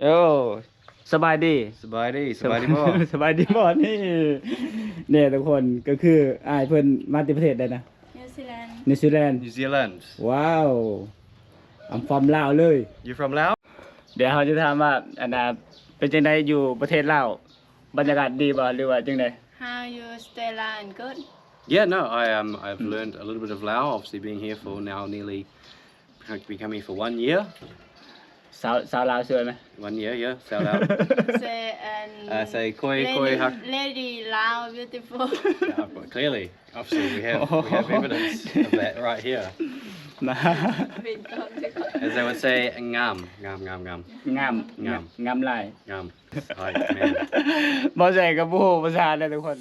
โอ้สบายดี สบายดีบ่ สบายดีบ่นี่เนี่ยทุกคนก็คืออ้ายเพิ่นมาที่ประเทศใดนะ นิวซีแลนด์ นิวซีแลนด์ New Zealand ว้าวI'm from ลาวเลย You from Laos เดี๋ยวเราจะถามว่าอันน่ะเป็นจังไดอยู่ประเทศลาวบรรยากาศดีบ่หรือว่าจังได How you stay and good Yeah no I've learned a little bit of Lao obviously being here for now nearly becoming for 1 year สาวลาวสวยไหม 1 year yeah so Lao say and say koi hak lady Lao beautiful clearly obviously we have evidence of that right here นะ as they would say ngam งาม งาม งามหลาย ngam right man บ่ใส่กับบ่ฮู้ภาษาเลยทุกคน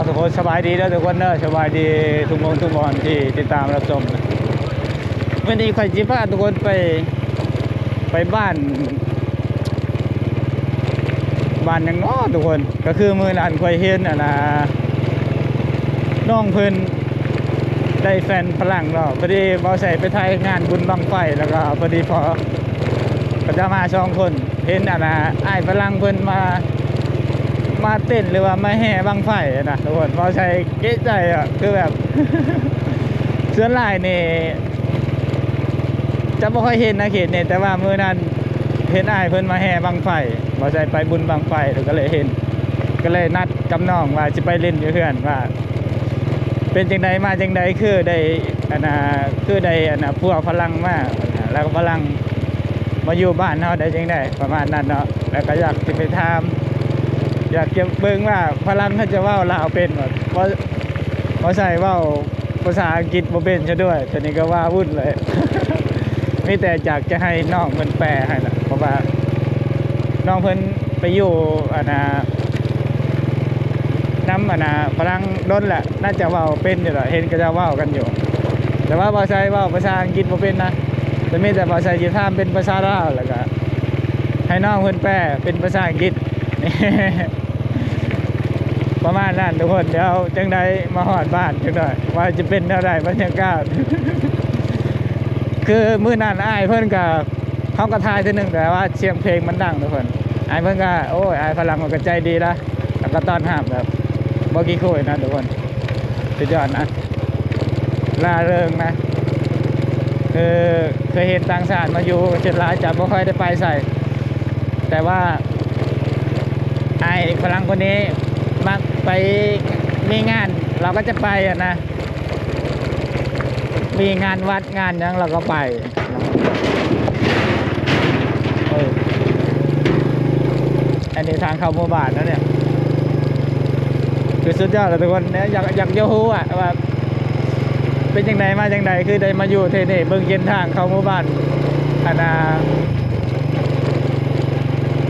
ทุกคนสบายดีแล้วทุกคนเนอะสบายดีทุกมงทุกบอลที่ติดตามรับชมวันนี้ข่อยจิพาทุกคนไปบ้านอย่างน้อทุกคนก็คือมือนั้นข่อยเห็นนะน้องเพิ่นได้แฟนฝรั่งเนาะพอดีบ่ใส่ไปไทยงานบุญบังไฟแล้วก็พอดีพอก็จะมา2คนเห็นอ้ายฝรั่งเพิ่นมาเต้นหรือว่ามาแห่บังไฟนะทุกคนพอใช้เก๊ใจอ่ะคือแบบ ส่วนหลายนี่จะไม่ค่อยเห็นนะเขตเนี่ยแต่ว่ามื้อนั้นเห็นอ้ายเพิ่นมาแห่บังไฟพอใช้ไปบุญบังไฟแล้วก็เลยเห็นก็เลยนัดกับน้องว่าจะไปเล่นอยู่เพื่อนว่าเป็นจังใดมาจังใดคือได้พวกพลังมาแล้วก็พลังมาอยู่บ้านเฮาได้จังไดประมาณนั้นเนาะแล้วก็อยากสิไปถามอยากจะเบิ่งว่าพลังเขาจะเว้าลาวเป็นบ่ใช่เว้าภาษาอังกฤษบ่เป็นซะด้วยตอนนี้ก็ว่าวุ่นเลย มีแต่อยากจะให้น้องเพิ่นแปลให้ล่ะเพราะว่าน้องเพิ่นไปอยู่น้ำพลังล้นแหละน่าจะเว้าเป็นอยู่ล่ะเห็นก็จะเว้ากันอยู่แต่ว่าบ่ใช่เว้าภาษาอังกฤษบ่เป็นนะแต่มีแต่บ่ใช่สิถามเป็นภาษาลาวแล้วก็ให้น้องเพิ่นแปลเป็นภาษาอังกฤษ ประมาณนั้นทุกคนเดี๋ยวจังใดมาหอดบ้านจังหน่อยว่าจะเป็นเท่าไรบรรยากาศ คือมื้อนั้นอ้ายเพิ่นก็เขาก็ทายทีนึงแต่ว่าเสียงเพลงมันดังทุกคนอ้ายเพิ่นก็โอ้ยอ้ายพลังมันก็ใจดีละแล้วก็ต้อนรับแบบบ่กี่คุยนะทุกคนสุดยอดนะร่าเริงนะคือเคยเห็นต่างชาติมาอยู่เจ็ดหลายจะบ่ค่อยได้ไปใส่แต่ว่าไอ้ฝรั่งคนนี้มักไปมีงานเราก็จะไปนะมีงานวัดงานยังเราก็ไปอันนี้ทางเข้าหมู่บ้านนะเนี่ยคือสุดยอดเลยทุกคนเนี่ยอยากจะรู้ว่าเป็นจังไดมาจังไดคือได้มาอยู่ที่นี่เบิ่งเส้นทางเข้าหมู่บ้าน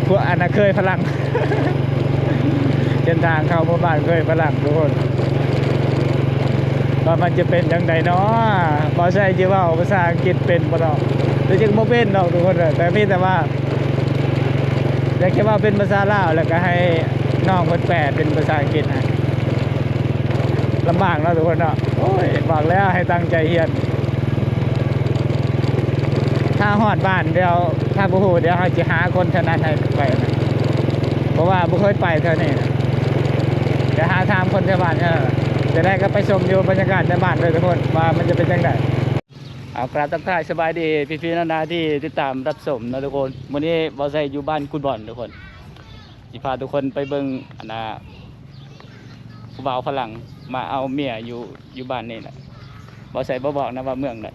พวกเคยฝรั่ง เส้นทางเข้าหมู่บ้านเคยฝรั่งทุกคนว่ามันจะเป็นจังไดเนาะบ่ใช่สิเว้าภาษาอังกฤษเป็นบ่ดอกหรือจังบ่เป็นดอกทุกคนแต่มีแต่ว่าอยากจะว่าเป็นภาษาลาวแล้วก็ให้น้องเพิ่นแปลเป็นภาษาอังกฤษให้ลำบากเนาะทุกคนเนาะโอ้ยบอกแล้วให้ตั้งใจเรียนถ้าฮอดบ้านเดี๋ยวถ้าบ่ฮู้เดี๋ยวเฮาสิหาคนเท่านั้นให้ไปนะเพราะว่าบ่เคยไปเท่านี้นะจะหาถามคนแถวบ้านจะได้ก็ไปชมอยู่บรรยากาศในบ้านเลยทุกคนว่ามันจะเป็นยังไงเอากราบทักทายสบายดีพี่ๆนาที่ติดตามรับชมนะทุกคนวันนี้บอสไซอยู่บ้านกุดบ่อนทุกคนสิพาทุกคนไปเบิ่งผู้บ่าวฝรั่งมาเอาเมียอยู่บ้านนี่แหละบอสไซบอกนะว่าเมืองไหน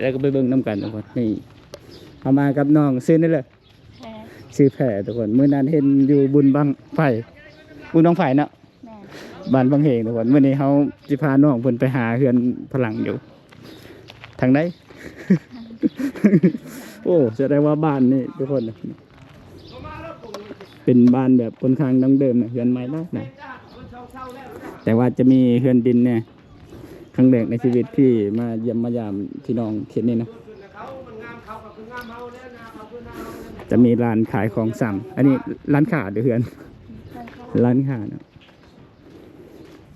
แล้วก็ไปเบิ่งน้ำกันทุกคนนี่เอามากับน้องซื้อนี่เลยซื้อแผ่ทุกคนเมื่อนั้นเห็นอยู่บุญบังไฟบุญบังไฟเนาะบ้านบางเหงทุกคนวันนี้เขาจะพาน้องเพิ่นไปหาเฮือนฝรั่งอยู่ทางไหน โอ้แสดงว่าบ้านนี่ทุกคนเป็นบ้านแบบค่อนข้างดั้งเดิมนะเฮือนไม้นะแต่ว่าจะมีเฮือนดินเนี่ยครั้งแรกในชีวิตที่มาเยี่ยมมายามที่น้องเขียนนี่นะจะมีร้านขายของสั่งอันนี้ร้านขาหรือเฮือนร้านขานะ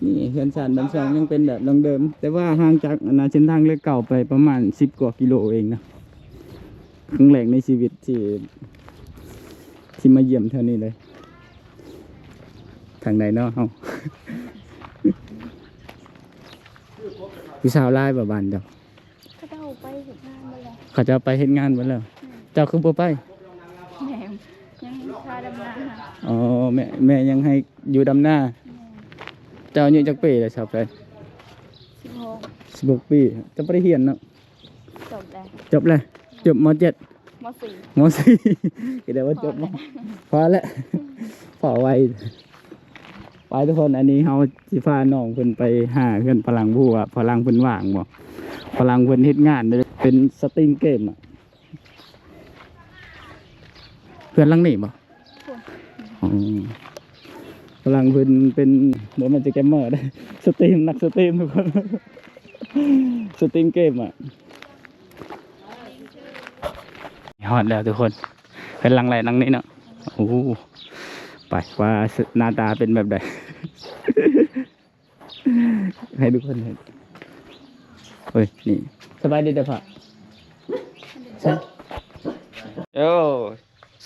นี่เฮือนสันบ้านซองยังเป็นแบบดังเดิม แต่ว่าห่างจากเส้นทางเลือกเก่าไปประมาณ10กว่ากิโลเองนะครั้งแรกในชีวิตที่มาเยี่ยมเท่านี้เลยทางใดเนาะเฮา ผู้สาวลายบ่บ้านเจ้า เขาจะเอาไปเห็นงานมาแล้ว เขาจะไปเฮ็ดงานเบิดแล้ว เจ้าคือบ่ไป แหมยังชาดำนาหา อ๋อแม่ยังให้อยู่ดำหน้า เจ้าอายุจักปีแล้วครับไป 16 16ปีจะบ่ได้เรียนเนาะ จบแล้ว จบแล้วจบม .7 ม .4 ม .4 ก็ได้ว่าจบพอแล้วพอไวไปทุกคนอันนี้เฮาสิพาน้องเพิ่นไปหาเพิ่นพลังผู้ว่าพลังเพิ่นว่างบ่พลังเพิ่นเฮ็ดงานเป็นสตรีมเกมอ่ะเพื่อนหลังนี่บ่อ๋อพลังเพิ่นเป็นบ่มันจะเกมเมอร์ได้สตรีมนักสตรีมทุกคนสตรีมเกมอ่ะฮอดแล้วทุกคนเป็นหลังไหนหลังนี้เนาะโอ้ไปว่าหน้าตาเป็นแบบใด ให้ทุกคนเห็นเฮ้ยนี่สบายดีเด้อพ่อโอ้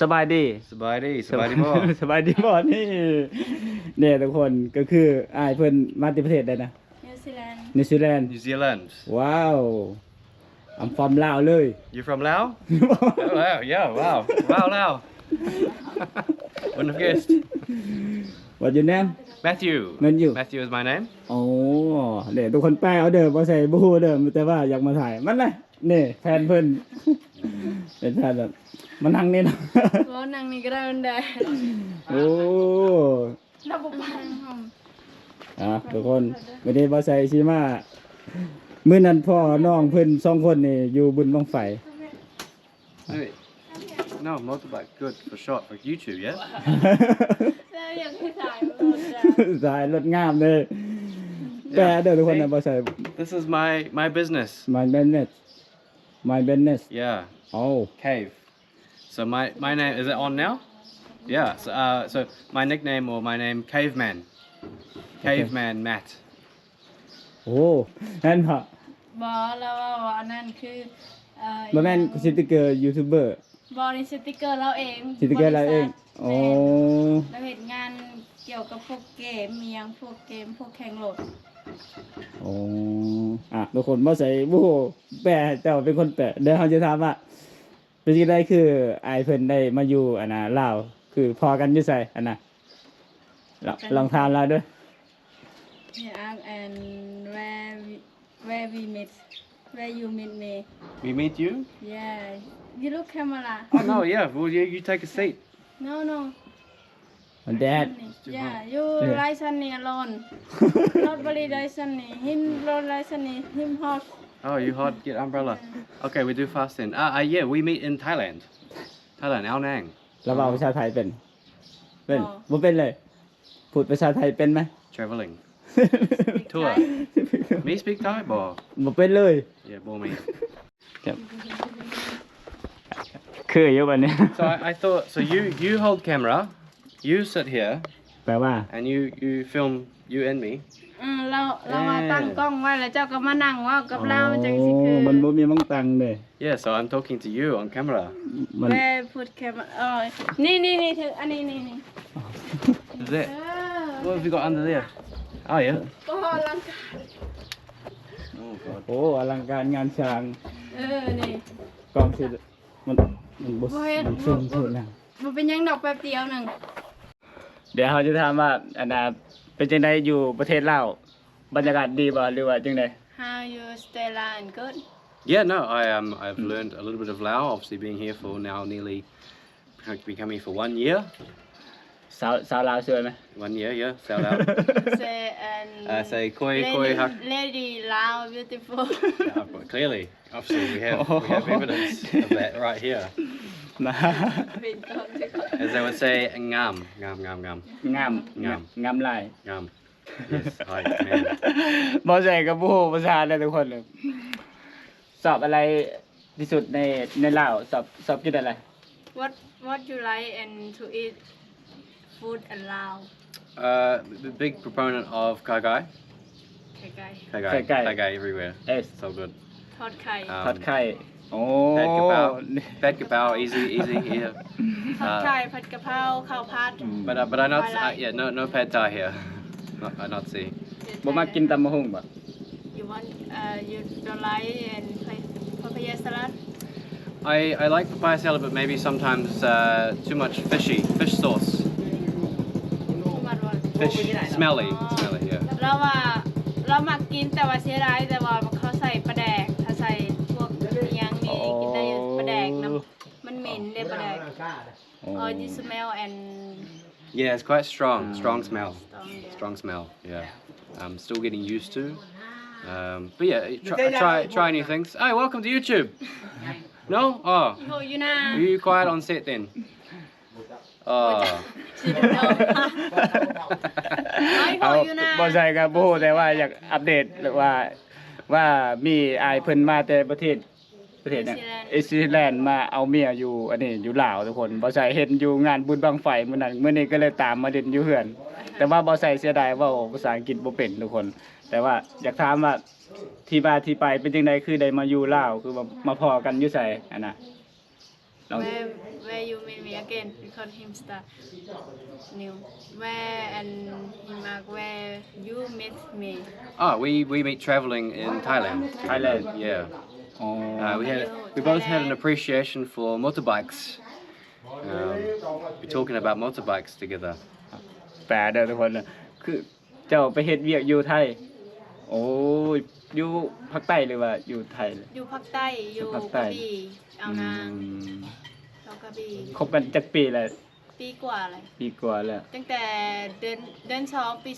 สบายดี Sabadi, sabadi mo. สบายดีบ่นี่เนี่ยทุกคนก็คืออ้ายเพิ่นมาที่ประเทศใดนะ นิวซีแลนด์ นิวซีแลนด์ New Zealand. ว้าว I'm from ลาวเลย You from Lao? Oh, wow, yeah, wow. Wow, Lao. Wouldn't have guessed. What your name Matthew. Matthew. Matthew is my name. โอ้เดี๋ยวทุกคนแปลเอาเด้อบ่ใส่บ่ฮู้เด้อแต่ว่าอยากมาถ่ายมันเลยนี่แฟนเพิ่น เป็นแฟนแบบมันนั่งนี่นะ บ่นั่งนี่ก็ได้มันได้ โอ้ ระบบพังหอม ทุกคนไม่ได้บ่ใส่สิมามื้อนั้นพ่อน้องเพิ่น2คนนี่อยู่บุญบังไฟ Hey. No, motorbike. Good for shot for YouTube, yeah? แล้วอยากให้ถ่ายรถจ้ะ สายรถงามเลยแปลเด้อทุกคนนะบ่ใส่ This is my business. my business Yeah, oh cave. So my name, is it on now? Yeah, so my nickname or my name, Caveman. Caveman Matt. โอ้นั่นเหรอ บ่แล้วว่าอันนั้นคือบ่แม่นสติ๊กเกอร์ยูทูบเบอร์ บ่นี่สติกเกอร์เราเอง สติ๊กเกอร์เราเองโอ้ เราเฮ็ดงานเกี่ยวกับพวกเกมมีหยังพวกเกมพวกแข่งรถ โอ้ทุกคนบ่ใส่บ่ฮู้แปลเจ้าเป็นคนแปลเดี๋ยวเฮาจะถามว่าเป็นจังได๋คืออ้ายเพิ่นได้มาอยู่อันน่ะลาวคือพอกันอยู่ไสอันน่ะลองถามเราด้วย Yeah, and where we met, where you meet me. We meet you? Yeah, you look camera. Oh no, yeah. Well, you take a seat. No. Dad Yeah, you license me alone. Not body license me. Him not license me. Him hot. Oh, you hot? Get umbrella. Okay, we do fast then. Yeah, we meet in Thailand. Thailand, Ao Nang. เราเว้าภาษาไทยเป็นบ่เป็นเลยพูดภาษาไทยเป็นมั้ย Traveling. Tour. Me speak Thai? Bo. บ่เป็นเลย Yeah, bo me. คืออยู่บัดนี้ So I thought, so you hold camera, you sit here, แปลว่า and you film you and me. เรามาตั้งกล้องไว้แล้วเจ้าก็มานั่งว่ากับเราจังสิคือ มันบ่มีมังตังเด้ Yeah, so I'm talking to you on camera. มัน Where put camera? นี่เธออันนี้ Is it? What have you got under there? Oh yeah. ก็ลังการ Oh god. โอ้อลังการงานช้าง นี่ กล้องสิมันบ่ บ่เฮ็ด มันสูงสุดแล้ว บ่เป็นหยังดอกแป๊บเดียวนึง เดี๋ยวเราจะถามว่าอันน่ะเป็นจังได๋อยู่ประเทศลาวบรรยากาศดีบ่หรือว่าจังได๋ How you stay and good? Yeah, no, I've learned a little bit of Lao, obviously being here for now nearly becoming for 1 year. สาวลาวสวยมั้ย 1 year, yeah, shout out. Say and Say koi hak. Lady Lao beautiful. But clearly, obviously we have evidence of that right here. นะ As they would say, ngam. งาม งาม งามหลาย Ngam. Yes, hi, man. บ่ใช่กับบ่ฮู้ภาษาเลยทุกคนเลยสอบอะไรที่สุดในลาวสอบกินอะไร What you like and to eat food and Lao? Big proponent of Kai Kai. ไกล Kai Kai Kai. Kai Kai everywhere. Yes. So good. ๆทอดไข่ ทอดไข่ โอ้ Pad Kapao, easy, yeah. ทอดไข่ผัดกะเพราข้าวผัด But I not, I like- no Pad Thai here. I not see. บ่มากินตำมะฮุ่งบ่ you want you don't like and papaya salad I like papaya salad, but maybe sometimes too much fish sauce. too much what Fish, smelly, yeah. เราว่าเรามักกินแต่ว่าเสียดายแต่ว่าเขาใส่ปลาแดกถ้าใส่พวกอิหยังนี่กินได้อยู่ปลาแดกน้ำมันเหม็นเลยปลาแดก oh you smell and Yeah, it's quite strong smell. strong Strong smell, yeah. I'm still getting used to. But yeah, try new things. Hey, welcome to YouTube. No? Oh, โหอยู่นะ you quiet on set then? Oh. ชิโนไม่โห เอา อยู่นะ บ่ใช่ครับบ่ฮู้แต่ว่าอยากอัปเดตว่ามีอายเพิ่นมาแต่ประเทศหยังเอซิแลนด์มาเอาเมียอยู่อันนี้อยู่ลาวทุกคนบ่ใช่เห็นอยู่งานบุญบังไฟมื้อนั้นมื้อนี้ก็เลยตามมาเด่นอยู่เฮือน แต่ว่าบ่ใช่เสียดายเว้าภาษาอังกฤษบ่เป็นทุกคน แต่ว่าอยากถามว่าที่มาที่ไปเป็นจังไดคือได้มาอยู่ลาวคือว่ามาพ้อกันอยู่ไสอันน่ะลอง where you meet me again because him start new where and him where you meet me Oh, we meet traveling in Thailand. Thailand. Yeah. อ๋อ We both had an appreciation for motorbikes. We're talking about motorbikes together. แปลเด้อทุกคนน่ะคือเจ้าไปเฮ็ดเวียกอยู่ไทย โอ้ยอยู่ภาคใต้หรือว่าอยู่ไทยเลย อยู่ภาคใต้อยู่ ภาค ก ใต้ ระบี่เอาวนาง อืม เรากระบี่ คบกันจักปีแล้ว ปีกว่าเลย ปีกว่าแล้ว ตั้งแต่เดือน2ปี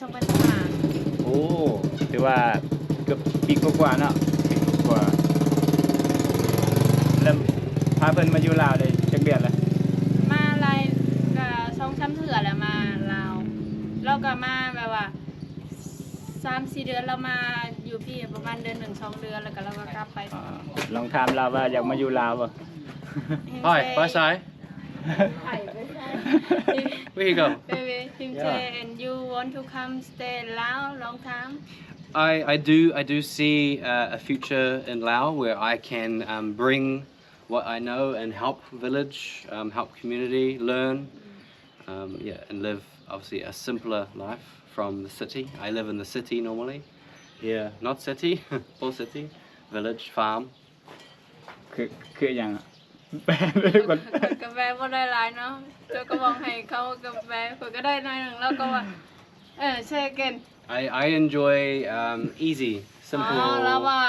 2015 โอ้ถือว่าเกือบปีกว่าๆเนาะปีกว่าแล้วพาเพิ่นมาอยู่ลาวได้จักเดือนแล้ว มาลายก็2-3เทื่อแล้วมาลาวเราก็มาแบบว่า 3-4 เดือนเรามาอยู่พี่ประมาณเดือน1-2 เดือนแล้วก็เราก็กลับไป ลองถามลาวว่าอยากมาอยู่ลาวบ่ Hi, bye, Sai. ไข่ไม่ใช่ Where you go? Baby, him Yeah. say, and you want to come stay Lao long time? I do see a future in Laos where I can bring what I know and help village, help community, learn, and live obviously a simpler life from the city. I live in the city normally. Yeah, not city, full city, village, farm. คือหยังอะแปลเลยก่อน กาแฟบ่ได้หลายเนาะเจ้าก็บอกให้เขากาแฟเพิ่นก็ได้หน่อยหนึงแล้วก็ว่าsay again I enjoy easy, อ๋อ simple. แล้วว่า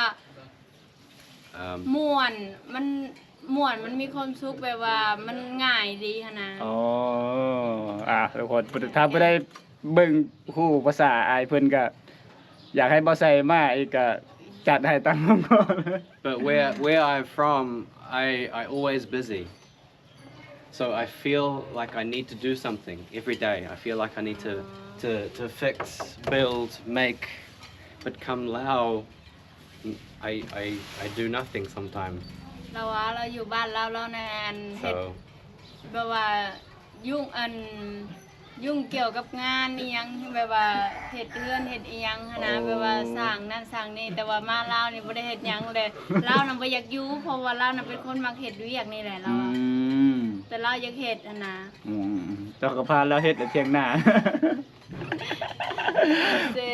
ม่วนมันมีความสุขแบบว่ามันง่ายดีหั่นน่ะ อ๋อทุกคนถ้าบ่ได้เบิ่งฮู้ภาษาอายเพิ่นก็อยากให้บ่ใส่มาอีกก็จัดให้ตามก่อน But where I'm from, I always busy. So I feel like I need to do something every day. I feel like I need to fix, build, make. But come Lao, I do nothing sometimes. เราว่าเราอยู่บ้านเราในอันเฮ็ด So แบบว่ายุ่งเกี่ยวกับงานอีหยังแบบว่าเฮ็ดเรือนเฮ็ดอีหยังหั้นนะแบบว่าสร้างนั่นสร้างนี่แต่ว่ามาลาวนี่บ่ได้เฮ็ดหยังเลยลาวน่ะบ่อยากอยู่เพราะว่าลาวน่ะเป็นคนมักเฮ็ดเวียกนี่แหละเราอะแต่ลาวอยากเฮ็ดหั่นนะ เจ้าก็พาเราเฮ็ดแต่เที่ยงหน้า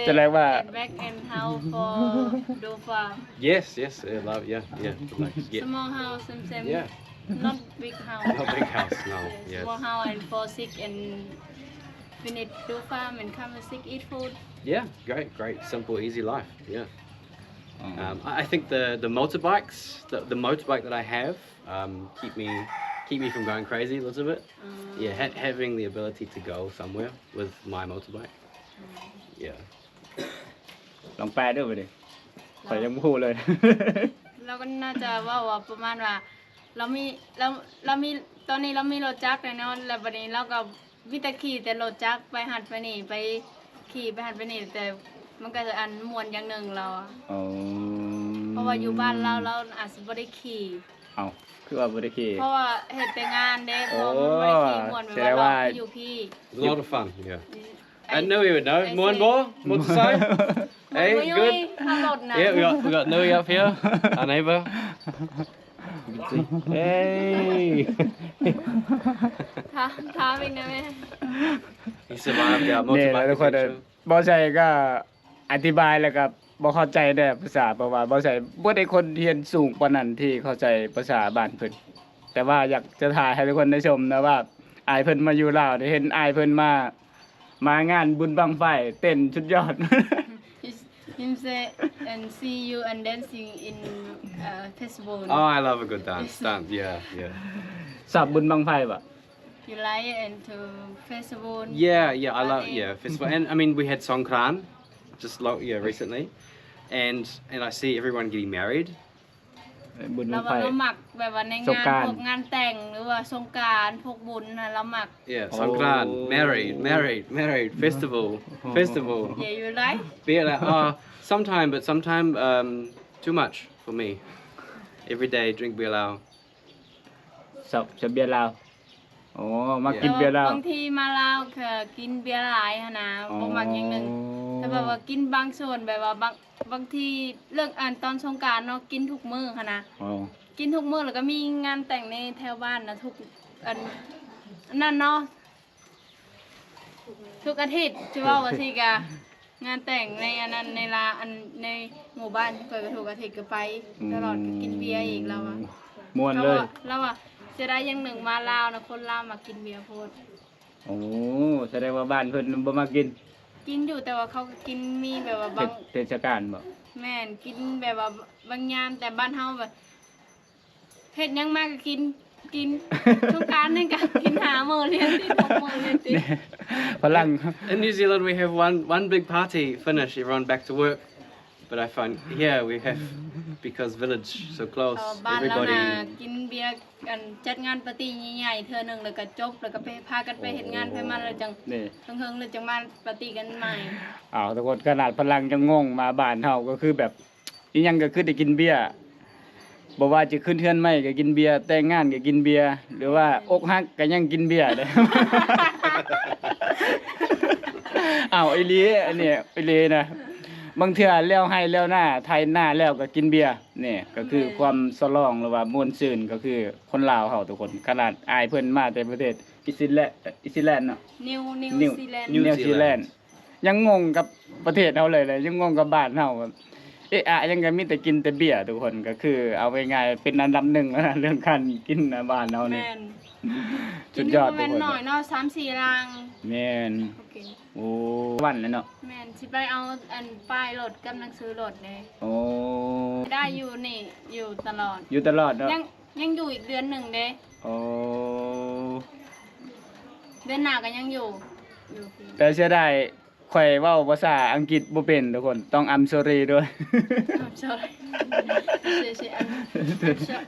จะเรียกว่า back and house for do farm yes, love, yeah. Like, yeah. small house same Yeah. not big house Not big house, no. Yes. small house and for sick and finish do farm and come and sick eat food Yeah, great, simple, easy life. Yeah. I think the motorbikes, the motorbike that I have, keep me from going crazy a little bit. Yeah, having the ability to go somewhere with my motorbike. Yeah. ลองแปลด้วยบ่ดิข่อยยังบ่ฮู้เลย เราก็น่าจะว่าประมาณว่าเรามีตอนนี้เรามีรถจักรเนาะแล้วบัดนี้เราก็วิตาขี่แต่รถจักรไปหัดไปนี่ไปขี่ไปหัดไปนี่แต่มันก็จะอันม่วนอย่างหนึงเราอะ อ๋อ เพราะว่าอยู่บ้านเราอาจสิบ่ได้ขี่ เอ้าคือว่าบ่ได้ขี่ เพราะว่าเฮ็ดแต่งานเด้ โอ้ เพราะมันบ่ได้ขี่ม่วนแบบว่าเราอยู่พี่ It's a lot of fun, yeah. I know you would know. More and more? More to say? Hey, good? ถ้ารถนะ Yeah, we got Nui up here, our neighbour. Hey! ท้าอีกนะแม่ He survived our นี่แหละทุกคน motorbike adventure. บ่ใช่ก็อธิบายแล้วก็บ่เข้าใจได้ภาษาเพราะว่าบ่ใช่บ่ได้คนเรียนสูงปานนั้นที่เข้าใจภาษาบ้านเพิ่นแต่ว่าอยากจะถ่ายให้ทุกคนได้ชมนะว่าอายเพิ่นมาอยู่ลาวได้เห็นอายเพิ่นมางานบุญบั้งไฟเต้นสุดยอด Him say and see you and dancing in festival Oh, I love a good dance. Yeah. สับบุญบั้งไฟบ่ you like and to festival Yeah, I love festival. And I mean, we had Songkran just recently, and I see everyone getting married. บุญ เรา บั้งไฟ เราหมักแบบว่าใน สง งาน กรานต์ พวกงานแต่งหรือว่าสงกรานต์พวกบุญน่ะเราหมัก Yeah, Songkran, married, festival. yeah you like Beer, sometime, but sometime too much for me. Every day drink beer lao. สับเบียร์ลาวอ๋อมากินเบียร์ลาว บางทีมาลาวก็กินเบียร์หลายหั่นนะบ่มักอย่างหนึงแต่แบบว่ากินบางส่วนแบบว่าบางทีเลิกตอนสงกรานต์เนาะกินทุกมื้อหั่นนะ อ๋อ กินทุกมื้อแล้วก็มีงานแต่งในแถวบ้านนะทุกนั่นเนาะทุกอาทิตย์ที่ว่าสิกะงานแต่งในอันนั้นในลาอันในหมู่บ้านเปิดก็ทุกอาทิตย์ก็ไปตลอดก็กินเบียร์อีกแล้วอ่ะ ม่วนเลย แล้วว่าจะได้อย่างหนึ่งมาลาวนะคนลาวมากินเบียร์โพด โอ้แสดงว่าบ้านเพิ่นบ่มากิน กินอยู่แต่ว่าเขาก็กินมีแบบว่าบาง เทศกาลบ่ แม่นกินแบบว่าบางยามแต่บ้านเฮาแบบเฮ็ดหยังมากก็กิน ทุกการนึงก็กินหามื้อเรียนติด6มื้อเรียนติด ฝรั่ง In New Zealand, we have one big party, finish, everyone back to work. But I find here we have, because village so close, บ้านเราน่ะ everybody... กินเบียร์กันจัดงานปาร์ตี้ใหญ่ๆเทื่อนึงแล้วก็จบแล้วก็ไปพากันไปเฮ็ดงานไปมันแล้วจัง นี่ เฮิงๆแล้วจังมาปาร์ตี้กันใหม่ อ้าวทุกคนขนาดฝรั่งจะงงมาบ้านเฮาก็คือแบบอีหยังก็คือได้กินเบียร์บ่ว่าจะขึ้นเทือนใหม่ก็กินเบียร์แต่งงานก็กินเบียร์หรือว่าอกหักก็ยังกินเบียร์เด้ อ้าวอีหลีอันนี้อีหลีนะบางเทื่อแล้วให้แล้วหน้าไทยหน้าแล้วก็กินเบียร์นี่ก็คือความสลองหรือว่าม่วนซื่นก็คือคนลาวเฮาทุกคนขนาดอายเพิ่นมาแต่ประเทศอิสราเอลเนาะ นิวซีแลนด์ นิวซีแลนด์ยังงงกับประเทศเฮาเลยยังงงกับบ้านเฮาแบบยังก็มีแต่กินแต่เบียร์ทุกคนก็คือเอาง่ายๆเป็นอันดับหนึ่งแล้วนะเรื่องการกินนะบ้านเฮานี่ แม่น สุดยอดทุ แม่ ก น คน หน่อยเนาะ3-4ราง แม่น โอเค โอ้วันแล้วเนาะ แม่นสิไปเอาอันป้ายรถกับหนังสือรถเลย โอ้ ได้อยู่นี่อยู่ตลอด อยู่ตลอดเนาะ ยังอยู่อีกเดือนหนึ่งเด้ โอ้ เดือนหน้าก็ยังอยู่ แต่เสียดายข่อยเว้าภาษาอังกฤษบ่เป็นทุกคนต้อง I'm sorry ด้วย I'm sorry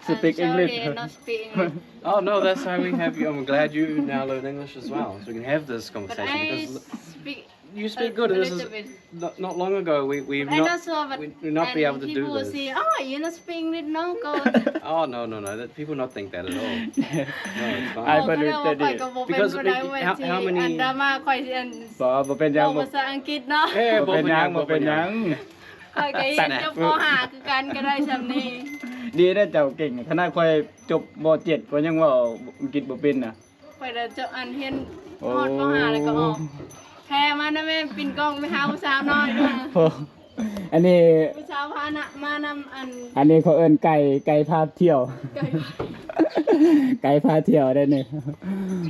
Speak English I'm sorry and not speak English Oh, no, that's why we have you. I'm glad you now learn English as well, so we can have this but conversation. I Because speak you speak good. a This is little bit not long ago. We've but I not not sure but we'd not be able to do people will this. say oh you not speak English no go Oh no. That people not think that at all. No, it's fine. อ้ายเพิ่นรู้แต่ดี Because how many- อันดามาค่อยสิอัน บ่เป็นหยัง ภาษาอังกฤษเนาะ Hey, บ่เป็นหยังบ่เป็นหยัง ค่อยก็เห็นจะปอหาคือกันก็ได้ซำนี้ ดีได้เจ้าเก่งขนาดข่อยจบม .7 ก็ยังเว้าอังกฤษบ่เป็นน่ะ ค่อยจะอันเฮียนฮอดปอหาแล้วก็ออกแพ้มานะแม่ปิ่นกล้องไปหาผู้สาวน้อยด้วย โอ้อันนี้ ผู้สาวพานะมานำอันนี้เขาเอิ้นไก่พาเที่ยว ไก่พาเที่ยวได้นี่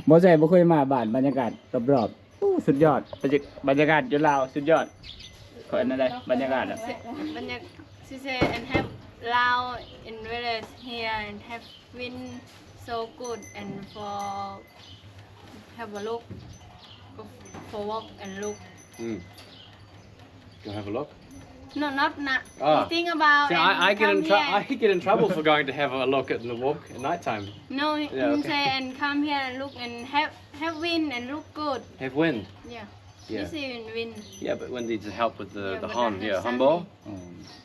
บ่ใช่บ่เคยมาบ้านบรรยากาศรอบๆโอ้สุดยอดบรรยากาศอยู่ลาวสุดยอดขออันนั้นได้บรรยากาศอ่ะ บรรยากาศสิเซ and have Lao in village here and have been so good and for have a look for walk and look Go have a look. no not Ah. think about See, and I come here. I get in trouble for going to have a look at the walk at night time. No, Yeah, you okay. say and come here and look and have wind and look good. Have wind. Yeah. Yeah. You see wind. Yeah, but wind needs to help with Yeah, the but horn. not Yeah, have hornball.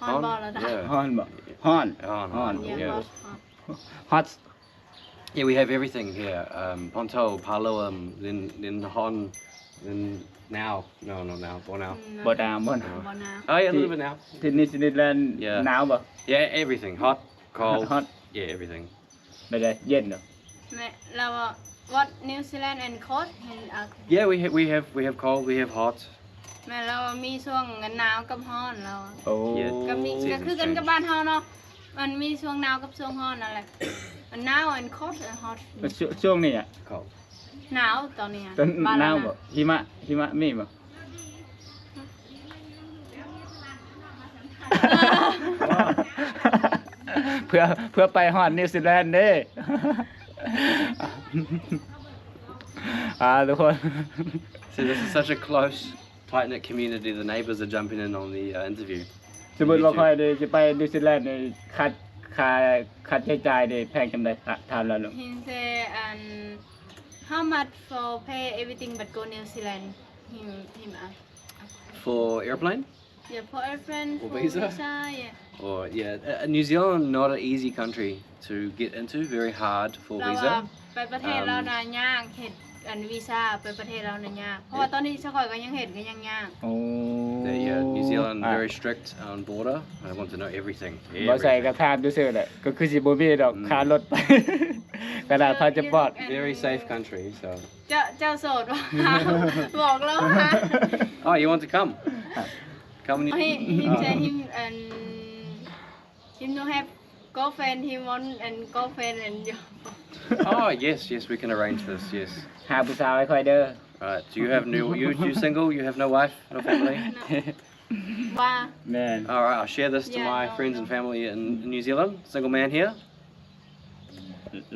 Horn ball or that. Yeah. ฮ้อนบ่ฮ้อน Horn. Yeah, Yeah. hot. hot Yeah, we have everything here. Ponto, Paloam, then the horn, And now, no, not now, for now. บ่ดาวบ่ บ่หนาว Oh yeah, a little bit now. ที่นี่สินิแลนด์ Yeah. หนาวบ่ Yeah, everything. Hot, cold. Hot. Yeah, everything. ไม่ได้เย็นเด้อ แม่เราว่า what New Zealand and cold เห็นอ่ะ Yeah, we have cold, we have hot. แม่เรามีช่วงหนาวกับร้อนเรา โอ้ Yeah. ก็มีก็คือกันกับบ้านเฮาเนาะมันมีช่วงหนาวกับช่วงร้อนนั่นแหละมันหนาว and cold and hot ช่วงนี้อ่ะ Cold. หนาวตอนนี้อะ ตอน บ้ หนาว เร บ่หิมะมีบ่ เพื่อไปฮอดนิวซีแลนด์เด้ ทุกคน So this is such a close, tight-knit community. The neighbours are jumping in on the interview. สมมุติว่าค่อยได้สิไปนิวซีแลนด์นี่ค่าใช้จ่ายได้แพงจังได๋ถามแล้วลูก He say and how much for pay everything but go New Zealand him ask For airplane? yeah for a friend For for visa? yeah Or New Zealand not an easy country to get into. Very hard for เราว่า visa. ไปประเทศเราน่ะยากเฮ็ดอันวีซ่าไปประเทศเราน่ะยากเพราะว่าตอนนี้ชะข่อยก็ยังเฮ็ดก็ยังยาก โอ้ New Zealand very strict on border. I want to know everything. บ่ใส่ Everything. กระทานซื่อๆแหละก็คือสิบ่มีดอกค่ารถไป กระดาษพาสปอร์ต Very safe country. So. เจ้าโสดว่า บอกแล้วฮะ Oh, you want to come? Come. he say him and him no have girlfriend he want and girlfriend and you Oh yes, we can arrange this. Yes. หาผู้สาวให้ค่อยเด้อ Alright. Do you have you single? You have no wife, no family? ว่า แม่น Alright, I'll share this to Yeah, my no, friends no. and family in New Zealand. Single man here.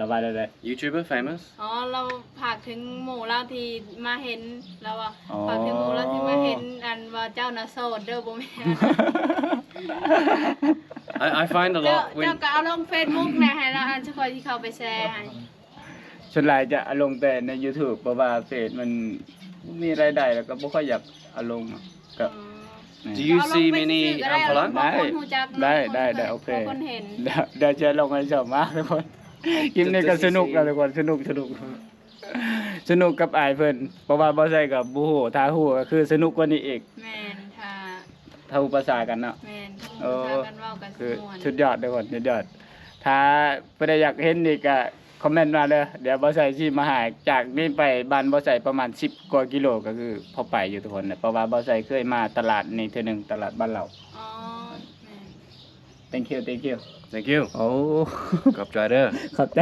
ระบายได้ YouTuber, famous. อ๋อเราฝากถึงหมู่เราที่มาเห็นเราอ่ะ อ๋อ ฝากถึงหมู่เราที่มาเห็นอันว่าเจ้าน่ะโสดเด้อบ่แม่น I find a เจ้า lot เจ้า when ก็เอาลง Facebook นะให้เราอันจะคอยที่เขาไปแชร์ให้ ส่วนหลายจะเอาลงแต่ใน YouTube เพราะว่าเฟซมันมีรายได้แล้วก็บ่ค่อยอยากเอาลงก็ Do you เอาลง see ไป many ซื้อก็ได้ Ampalan? เพราะคนรู้จักเนอะ ได้โอเค พราะคนเห็น เดี๋ยวจะลงให้ชมมากทุกคนคลิปนี้ก็สนุกแล้วทุกคนสนุกกับอายเพิ่นเพราะว่าบ่ใช่กับบ่ฮู้ถ้าฮู้ก็คือสนุกกว่านี้อีก แม่นถ้า ถ้าฮู้ภาษากันเนาะ แม่น โอ้ ถ้ากันเว้ากัน คือ ม่วน สุดยอดทุกคนสุดยอดถ้าเพิ่นอยากเห็นอีกก็คอมเมนต์มาเด้อเดี๋ยวบ่ใส่สิมาหาจากนี้ไปบ้านบ่ใส่ประมาณ10กว่ากิโลก็คือพอไปอยู่ทุกคนนะเพราะว่าบ่ใส่เคยมาตลาดนี้เทื่อนึงตลาดบ้านเรา อ๋อแม่น thank you Thank you. โอ้ Gop driver. ขอบใจ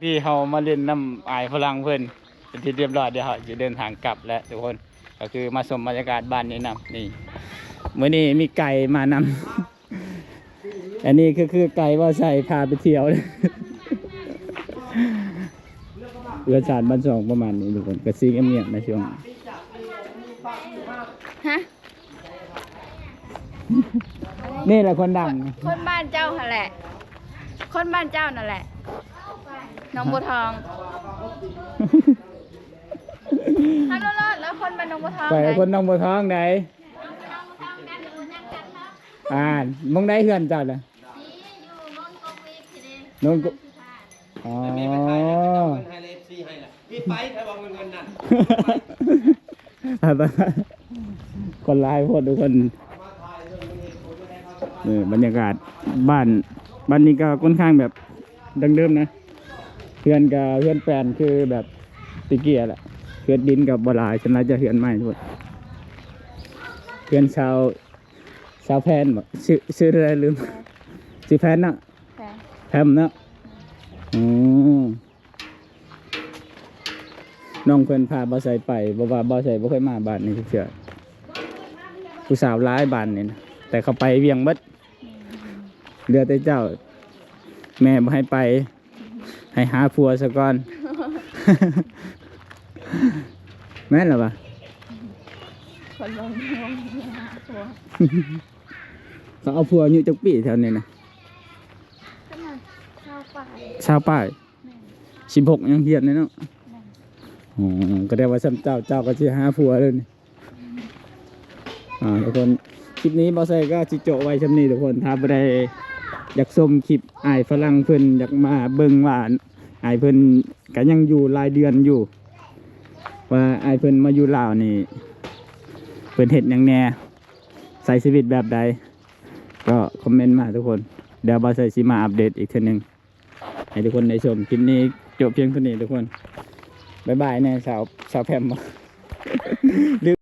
พี่เฮามาเล่นน้ำอายฝรั่งเพิ่นเป็นที่เรียบร้อยเดี๋ยวเฮาจะเดินทางกลับแล้วทุกคนก็คือมาชมบรรยากาศบ้านนี้นำนี่มื้อนี้มีไก่มานำอันนี้คือไก่ว่าใส่พาไปเที่ยวเรือสารบ้านสองประมาณนี้ทุกคนก็ซิงเงียบๆในช่วง ฮะ นี่แหละคนดัง คนบ้านเจ้าหั่นแหละ คนบ้านเจ้านั่นแหละน้องบัวทองถ้ารอดแล้วคนบ้านน้องบัวทอง ไป ไหน คนน้องบัวทองไหนมองได้เฮือนเจ้าน่ะนนกอ๋อคนร้ายพวกทุกคนนี่บรรยากาศบ้านนี้ก็ค่อนข้างแบบดังเดิมนะเฮือนกับเฮือนแปลนคือแบบตะเกียแหละเฮือนดินกับบ่หลายฉันน่าจะเฮือนใหม่ทุกคนเฮือนชาวแพนบ่ชื่ออะไรลืมชื่อแพนเนาะแพมเนาะอ๋อน้องเพิ่นพาบ่ใส่ไปบ่ว่าบ่ใส่บ่เคยมาบ้านนี้เชื่อผู้สาวหลายบ้านนี่นะแต่เขาไปเวียงเบิดเหลือแต่เจ้าแม่บ่ให้ไปให้หาผัวซะก่อน แม่นเหรอวะ คนลงหาตัว เขาเอาผัวอยู่จักปีแถวนี้นะ ขนาดชาวป่า ชาวป้าย16ยังเฮียนเลยเนาะอ๋อก็ได้ว่าซ้ำเจ้าก็สิหาผัวเลยนี่ทุกคนคลิปนี้บ่ใส่ก็สิโจะไว้ซ้ำนี้ทุกคนถ้าบ่ได้อยากชมคลิปอ้ายฝรั่งเพิ่นอยากมาเบิ่งว่า อายเพิ่นก็ยังอยู่รายเดือนอยู่ ว่าอายเพิ่นมาอยู่ลาวนี่เพิ่นเฮ็ดหยังแหน่ใช้ชีวิตแบบใดก็คอมเมนต์มาทุกคนเดี๋ยวบ่าวใส่สิมาอัปเดตอีกเทื่อนึงให้ทุกคนได้ชมคลิปนี้จบเพียงเท่านี้ทุกคนบ๊ายบายแน่สาวแพม